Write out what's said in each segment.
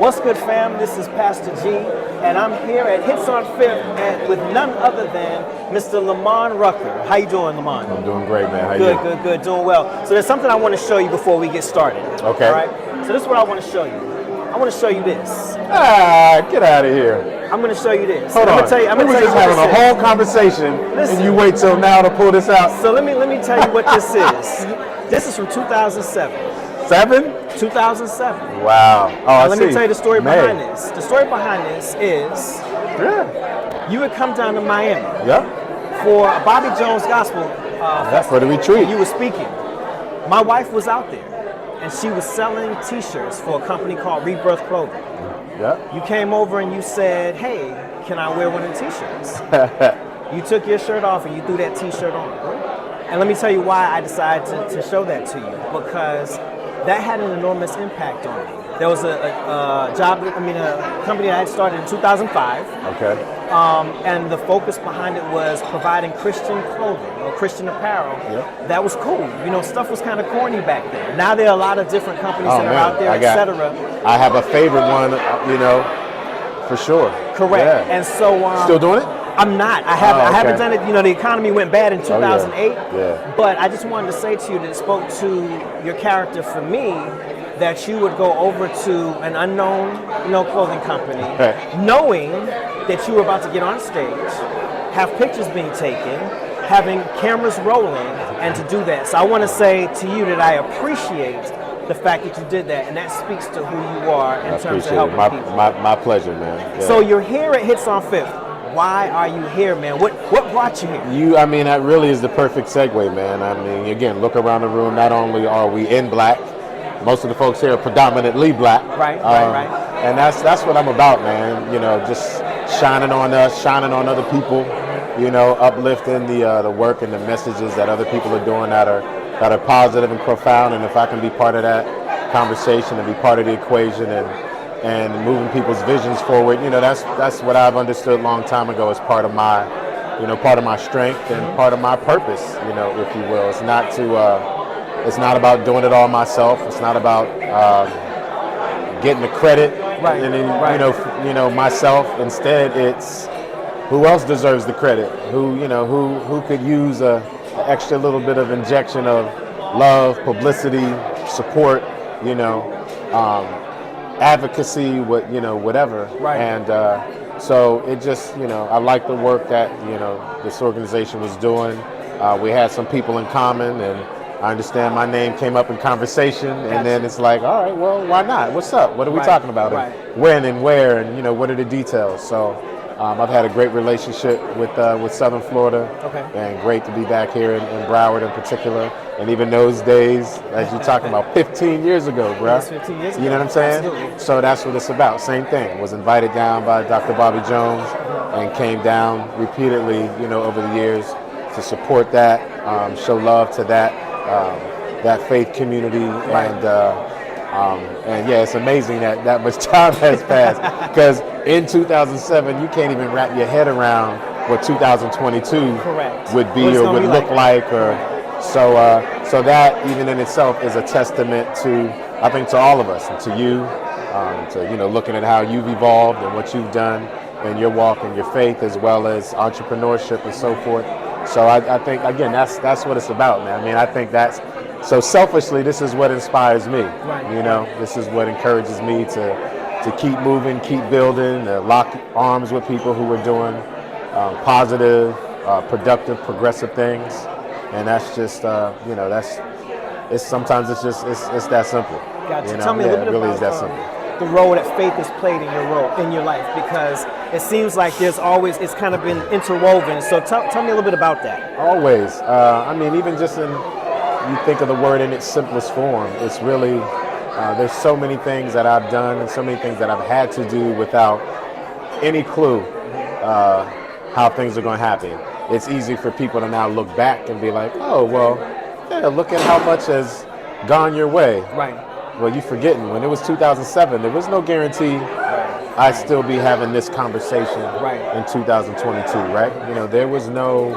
What's good, fam? This is Pastor G, and I'm here at Hits on Fifth with none other than Mr. Lamman Rucker. How you doing, Lamman? I'm doing great, man. How Good, you? good, doing well. So there's something I want to show you before we get started. Okay. All right? So this is what I want to show you. I want to show you this. Get out of here. I'm going to show you this. Hold on. I'm going to tell we you were just what having a this whole conversation, Listen. and you wait till now to pull this out. So let me tell you what this is. This is from 2007. 2007. Wow. Oh, Let me tell you the story behind this. The story behind this is you had come down to Miami for a Bobby Jones gospel for the retreat. You were speaking. My wife was out there, and she was selling T-shirts for a company called Rebirth Clothing. You came over and you said, "Hey, can I wear one of the T-shirts?" You took your shirt off and you threw that T-shirt on. And let me tell you why I decided to show that to you, because that had an enormous impact on me. There was a company I had started in 2005. Okay. And the focus behind it was providing Christian clothing or Christian apparel. That was cool. You know, stuff was kind of corny back then. Now there are a lot of different companies that are out there, etc. I have a favorite one, for sure. Correct. Yeah. And so still doing it? I'm not. I haven't done it. You know, the economy went bad in 2008. But I just wanted to say to you that it spoke to your character for me, that you would go over to an unknown, clothing company, knowing that you were about to get on stage, have pictures being taken, having cameras rolling, and to do that. So I want to say to you that I appreciate the fact that you did that, and that speaks to who you are in terms of helping people. My pleasure, man. Yeah. So you're here at Hits on Fifth. Why are you here, man? What brought you here? That really is the perfect segue, man. I mean, again, look around the room. Not only are we in black, most of the folks here are predominantly black. Right. And that's what I'm about, man. Just shining on us, shining on other people. Uplifting the work and the messages that other people are doing that are positive and profound. And if I can be part of that conversation and be part of the equation and moving people's visions forward, that's what I've understood a long time ago as part of my strength and part of my purpose, if you will. It's not about doing it all myself. It's not about getting the credit myself. Instead, it's who else deserves the credit? Who could use an extra little bit of injection of love, publicity, support, advocacy, whatever. And so it just, I like the work that, this organization was doing. We had some people in common, and I understand my name came up in conversation, and then it's like, all right, well, why not? What's up? What are we talking about? And when and where, and what are the details? So I've had a great relationship with Southern Florida, and great to be back here in Broward in particular. And even those days, as you're talking about, 15 years ago, bro. That's 15 years ago. You know what I'm saying? Absolutely. So that's what it's about. Same thing. Was invited down by Dr. Bobby Jones, and came down repeatedly, over the years to support that, show love to that faith community, and yeah, it's amazing that much time has passed, because in 2007 you can't even wrap your head around what 2022 would be or would look like, or so that even in itself is a testament to, I think, to all of us, and to you, to looking at how you've evolved and what you've done in your walk and your faith, as well as entrepreneurship and so forth. So I think, again, that's what it's about, man. I mean, I think that's, so selfishly, this is what inspires me. This is what encourages me to keep moving, keep building, lock arms with people who are doing positive, productive, progressive things. And that's just, sometimes it's that simple. Gotcha. Tell me a little bit really about is that simple. The role that faith has played in your life, because it seems like it's kind of been interwoven. So tell me a little bit about that. Always. Even just you think of the word in its simplest form, it's really, there's so many things that I've done and so many things that I've had to do without any clue how things are going to happen. It's easy for people to now look back and be like, oh, well, yeah, look at how much has gone your way. Right. Well, you're forgetting, when it was 2007, there was no guarantee I'd still be having this conversation in 2022, right? There was no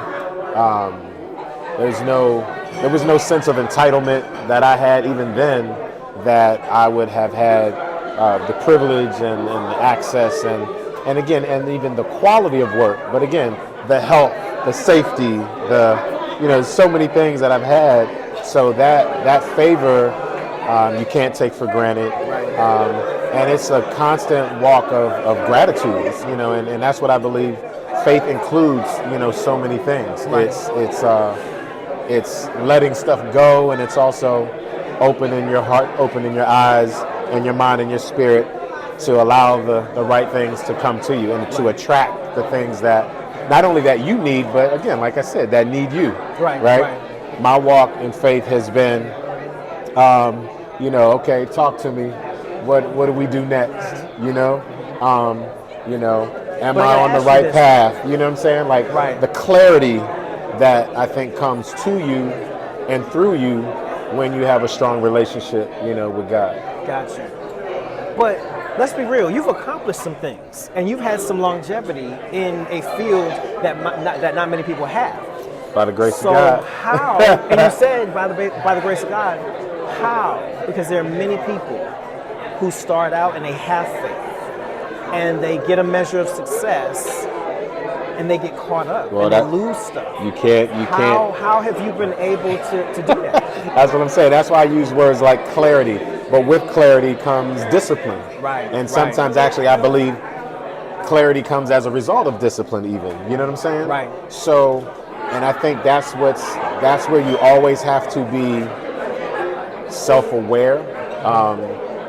sense of entitlement that I had even then that I would have had the privilege and the access and again, and even the quality of work, but again, the health, the safety, so many things that I've had. So that favor you can't take for granted. And it's a constant walk of gratitude, and that's what I believe faith includes, so many things. Right. It's letting stuff go, and it's also opening your heart, opening your eyes and your mind and your spirit to allow the right things to come to you and to attract the things that not only that you need, but again, like I said, that need you. Right. My walk in faith has been, okay, talk to me. What do we do next? Am I on the right path? You know what I'm saying? Like the clarity that I think comes to you and through you when you have a strong relationship, with God. Gotcha. But let's be real, you've accomplished some things and you've had some longevity in a field that not many people have. By the grace of God. So how, and you said by the grace of God, how? Because there are many people who start out and they have faith and they get a measure of success and they get caught up and they lose stuff. You can't. How have you been able to do that? That's what I'm saying. That's why I use words like clarity. But with clarity comes discipline. Right. And sometimes actually I believe clarity comes as a result of discipline even. You know what I'm saying? Right. So, and I think that's where you always have to be self-aware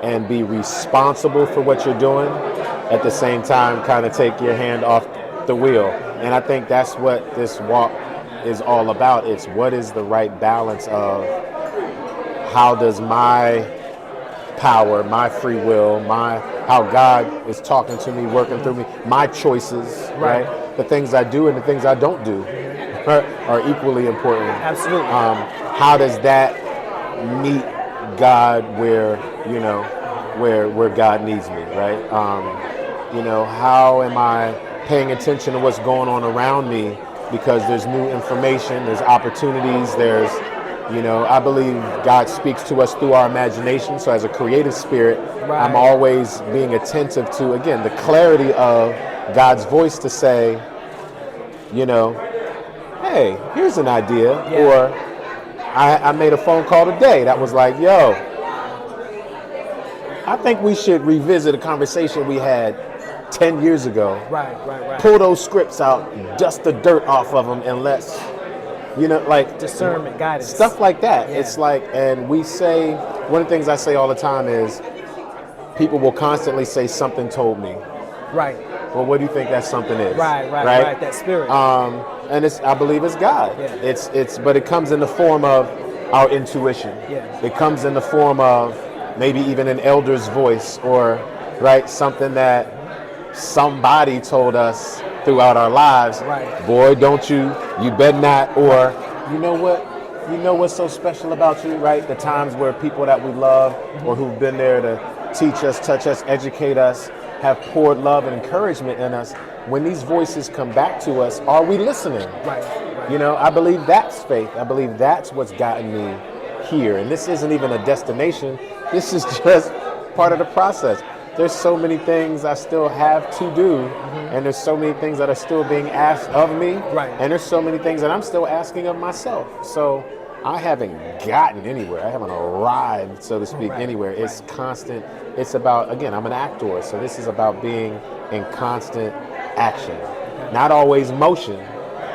and be responsible for what you're doing. At the same time, kind of take your hand off the wheel. And I think that's what this walk is all about. It's what is the right balance of how does my power, my free will, how God is talking to me, working through me, my choices, right? The things I do and the things I don't do are equally important. Absolutely. How does that meet God where God needs me, right? How am I paying attention to what's going on around me because there's new information, there's opportunities, there's, I believe God speaks to us through our imagination. So as a creative spirit, I'm always being attentive to, again, the clarity of God's voice to say, hey, here's an idea. Yeah. Or I made a phone call today that was like, yo, I think we should revisit a conversation we had 10 years ago. Right. Pull those scripts out, dust the dirt off of them, and let's, discernment, guidance. Stuff like that. Yeah. It's like, and we say, one of the things I say all the time is, people will constantly say, something told me. Right. Well, what do you think that something is? Right. That spirit. And I believe it's God. Yeah. But it comes in the form of our intuition. Yeah. It comes in the form of maybe even an elder's voice or, something that somebody told us throughout our lives. Right. Boy, don't you better not, or you know what's so special about you, right? The times where people that we love or who've been there to teach us, touch us, educate us, have poured love and encouragement in us. When these voices come back to us, are we listening? Right. I believe that's faith. I believe that's what's gotten me here. And this isn't even a destination. This is just part of the process. There's so many things I still have to do, and there's so many things that are still being asked of me, and there's so many things that I'm still asking of myself. So I haven't gotten anywhere. I haven't arrived, so to speak, anywhere. It's constant. It's about, again, I'm an actor, so this is about being in constant action, not always motion,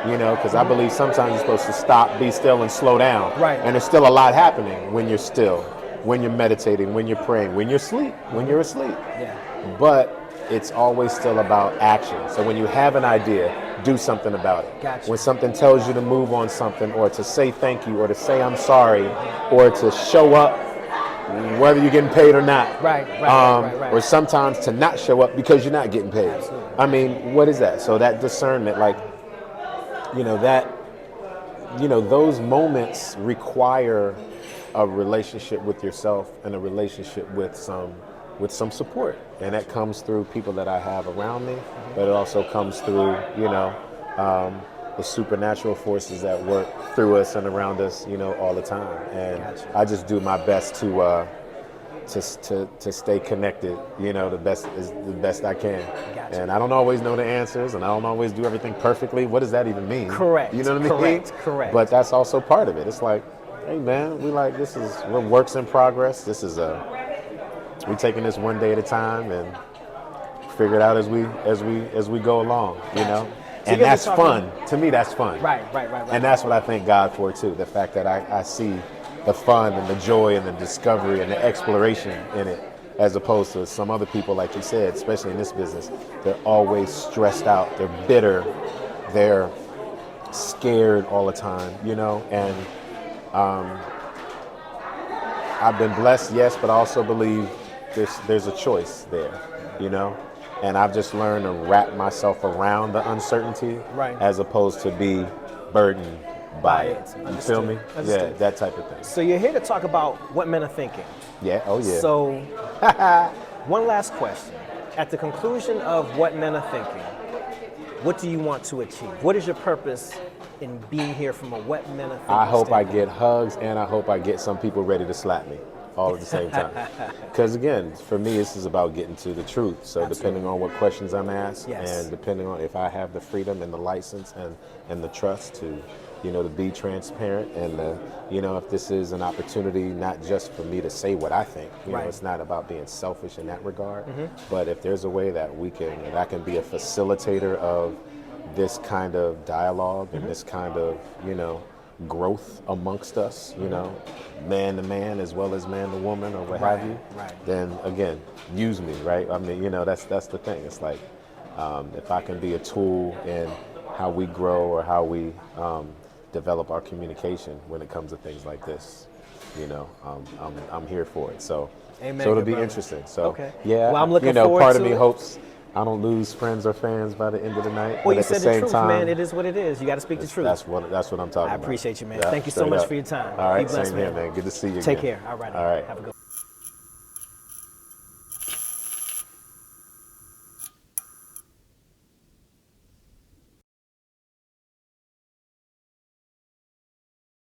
because I believe sometimes you're supposed to stop, be still, and slow down. Right. And there's still a lot happening when you're still, when you're meditating, when you're praying, when you're asleep. Yeah. But it's always still about action. So when you have an idea, do something about it. Gotcha. When something tells you to move on something, or to say thank you, or to say I'm sorry, or to show up, whether you're getting paid or not. Right. Or sometimes to not show up because you're not getting paid. Absolutely. I mean, what is that? So that discernment, those moments require a relationship with yourself and a relationship with some support, and that comes through people that I have around me, but it also comes through the supernatural forces that work through us and around us all the time. And I just do my best to to stay connected, you know, the best I can. Gotcha. And I don't always know the answers, and I don't always do everything perfectly. What does that even mean? Correct. You know what I mean? Correct. But that's also part of it. It's like, hey man, we're works in progress. We're taking this one day at a time and figure it out as we go along, you know. So and that's fun. To me, that's fun. Right. And that's what I thank God for too. The fact that I see the fun and the joy and the discovery and the exploration in it, as opposed to some other people, like you said, especially in this business, they're always stressed out, they're bitter, they're scared all the time, you know. And I've been blessed, yes, but I also believe there's a choice there, you know. And I've just learned to wrap myself around the uncertainty, as opposed to be burdened by it. You feel me? Yeah, that type of thing. So you're here to talk about what men are thinking. Yeah, oh yeah. So, one last question. At the conclusion of what men are thinking, what do you want to achieve? What is your purpose in being here from a what men are thinking I hope I standpoint? get hugs, and I hope I get some people ready to slap me all at the same time. Because again, for me, this is about getting to the truth. So depending on what questions I'm asked, and depending on if I have the freedom and the license and the trust to, you know, to be transparent, and you know, if this is an opportunity not just for me to say what I think, you know, it's not about being selfish in that regard, but if there's a way that I can be a facilitator of this kind of dialogue and this kind of, you know, growth amongst us, you know, man to man as well as man to woman or what have you, then again, use me, right? I mean, you know, that's the thing. It's like, if I can be a tool in how we grow or how we develop our communication when it comes to things like this, you know, I'm here for it. So, Amen, so it'll be brother. interesting. So, Okay. yeah, Well, I'm looking you know, forward part to of me it. hopes I don't lose friends or fans by the end of the night. Well, but you at said the same truth, time, man. It is what it is. You got to speak the truth. That's what I'm talking about. I appreciate you, man. Yeah, Thank you so straight much up. for your time. All right, Be blessed, same here, man. Good to see you. Take again. care. All right. All right. Have a good one.